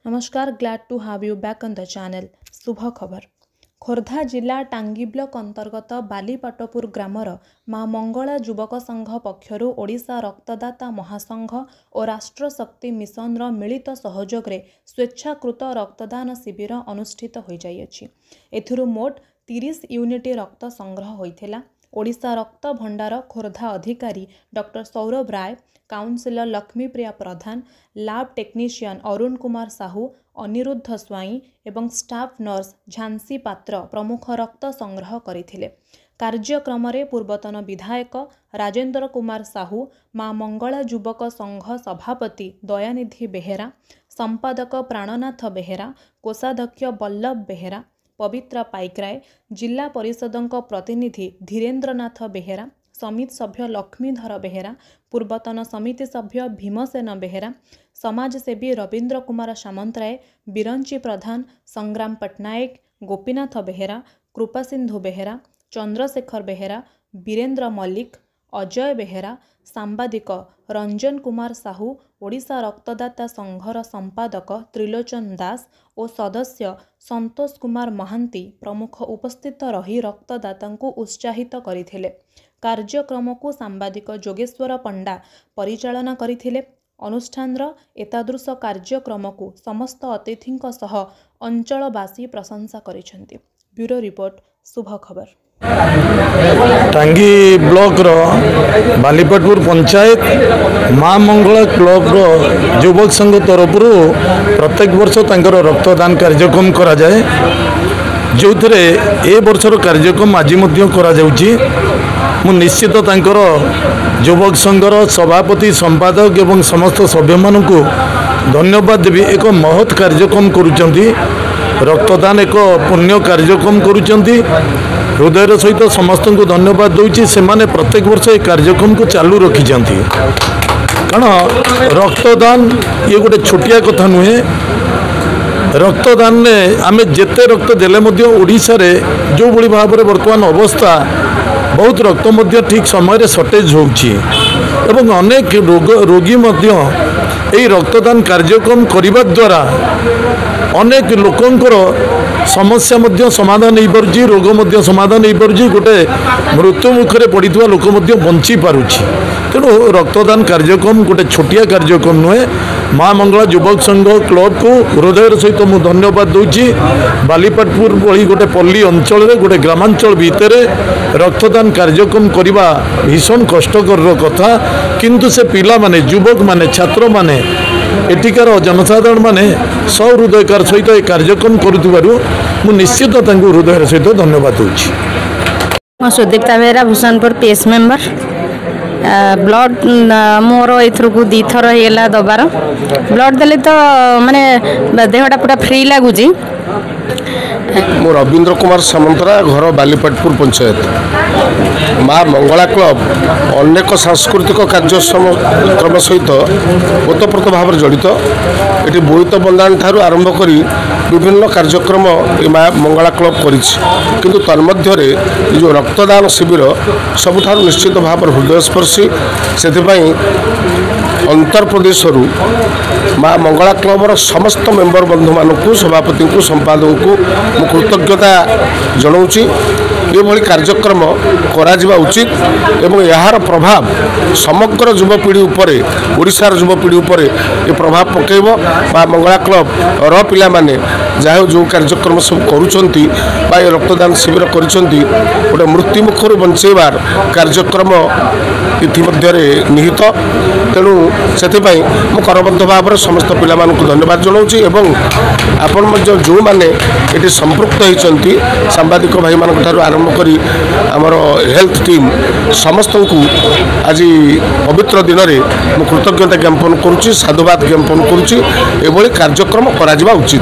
नमस्कार, glad to have you back on the channel. शुभ खबर। खोर्धा जिला टांगी ब्लॉक अंतर्गत बालीपाटपुर ग्रामर माँ मंगला युवक संघ पक्षरु ओडिशा रक्तदाता महासंघ और राष्ट्र शक्ति मिशन मिलित सहयोग रे स्वेच्छाकृत रक्तदान शिविर अनुष्ठित हो जाइए। एथिरु मोट 30 यूनिट रक्त संग्रह होइथिला। ओडिशा रक्त भंडार खोर्धा अधिकारी डॉक्टर सौरभ राय, काउंसिलर लक्ष्मीप्रिया प्रधान, लैब टेक्नीशियन अरुण कुमार साहू, अनिरुद्ध स्वाई एवं स्टाफ नर्स झांसी पात्र प्रमुख रक्त संग्रह करथिले। कार्यक्रम रे पूर्वतन विधायक राजेंद्र कुमार साहू, माँ मंगला युवक संघ सभापति दयानिधि बेहेरा, संपादक प्राणनाथ बेहेरा, कोषाध्यक्ष बल्लभ बेहेरा, पवित्रा पाइकराय, जिला परिषदों प्रतिनिधि धीरेन्द्रनाथ बेहेरा, समिति सभ्य लक्ष्मीधर बेहेरा, पूर्वतन समिति सभ्य भीमसेन बेहेरा, समाजसेवी रवींद्र कुमार सामंतराय, बिरंची प्रधान, संग्राम पट्टनायक, गोपीनाथ बेहेरा, कृपासिंधु बेहेरा, चंद्रशेखर बेहेरा, वीरेंद्र मल्लिक, अजय बेहेरा, सांबादिक रंजन कुमार साहू, ओडिशा रक्तदाता संघर संपादक त्रिलोचन दास और सदस्य संतोष कुमार महांती प्रमुख उपस्थित रही रक्तदाता को उत्साहित करथिले। कार्यक्रम को सांबादिक जोगेश्वर पंडा परिचालना करथिले। अनुष्ठान एतादृश कार्यक्रम को समस्त अतिथि सह अंचलवासी प्रशंसा करिसेंती। ब्यूरो रिपोर्ट, शुभ खबर। टांगी ब्लॉक रो बालीपाटपुर पंचायत माँ मंगला क्लब रो युवक संघ तरफ प्रत्येक वर्ष तांकर रक्तदान कार्यक्रम करा जाए, जो थे ए वर्षर कार्यक्रम आज करा जाउची। मु निश्चित तांकर युवक संघर सभापति संपादक एवं समस्त सभ्य मान को धन्यवाद देवी। एक महत् कार्यक्रम करुचंती, रक्तदान एक पुण्य कार्यक्रम करुचंती। हृदय सहित समस्त को धन्यवाद दूची। से माने प्रत्येक वर्ष ये कार्यक्रम को चालू रखी कारण रक्तदान ये गोटे छोटिया कथा नुहे। रक्तदान ने आमे जेते रक्त देले मध्य ओडिशा रे जो बड़ी भाव में वर्तमान अवस्था बहुत रक्त मध्य ठीक समय सर्टेज होउची एवं अनेक रोगी मध्य यही रक्तदान कार्यक्रम करने द्वारा अनेक लोकंकर समस्या मध्य समाधान हो पारुछि, रोग मध्य समाधान हो पारुछि, गोटे मृत्यु मुखरे पड़ता लोक मध्य बंची पारुछि। तेणु रक्तदान कार्यक्रम गोटे छोटिया कार्यक्रम नुहे। माँ मंगला युवक संघ क्लब को हृदय सहित मुझे धन्यवाद दूची। बालीपाटपुर भली गोटे पल्ली अंचल गोटे ग्रामांचल भितर रक्तदान कार्यक्रम करने भीषण कष्टकर कथा, किंतु से पिला माने युवक माने छात्र माने एटिकार जनसाधारण माने सहृदयकार सहित ये कार्यक्रम करुथिबारु मु निश्चित तांको हृदय सहित धन्यवाद दूची। Sudipta Behera, Bhushanpur PS member. ब्लड मोर एथर को 2 थर है दबार। ब्लड देले तो माने देहटा पूरा फ्री लगुच। मो रवींद्र कुमार सामंतरा, घर बालीपाटपुर पंचायत। माँ मंगला क्लब अनेक सांस्कृतिक कार्यक्रम सहित ओतप्रोत भाव जड़ित। ये बोईत बंदान ठारू आरंभ करी विभिन्न कार्यक्रम माँ मंगला क्लब किंतु तन्मध्य जो रक्तदान शिविर सबुठार निश्चित भाव हृदयस्पर्शी। से अंतर प्रदेश माँ मंगला क्लबर समस्त मेंबर बंधु मानू सभापति को संपादक को मु कृतज्ञता जनाऊँगी। ये भली कार्यक्रम करा उचित एवं यार प्रभाव समग्र युवपीढ़ी उपरे, ओडिशार युवपीढ़ी उपरे ये प्रभाव पकेब। माँ मंगला क्लब र पिला माने जहाँ जो कार्यक्रम सब करुचंती बा ये रक्तदान शिविर करिसंती गोटे मृत्युमुखर बंचेबार कार्यक्रम इतिमध्य निहित। तेणु से करबद्ध भाव में समस्त पिला मानकु धन्यवाद जनाऊँगी एवं आपण जो मैंने ये संपृक्त होती सांबादिक भाई मान आरंभ करी आमर हेल्थ टीम समस्त को आज पवित्र दिन में कृतज्ञता ज्ञापन करुच्ची, साधुवाद ज्ञापन करुच्ची। एभली कार्यक्रम करा उचित।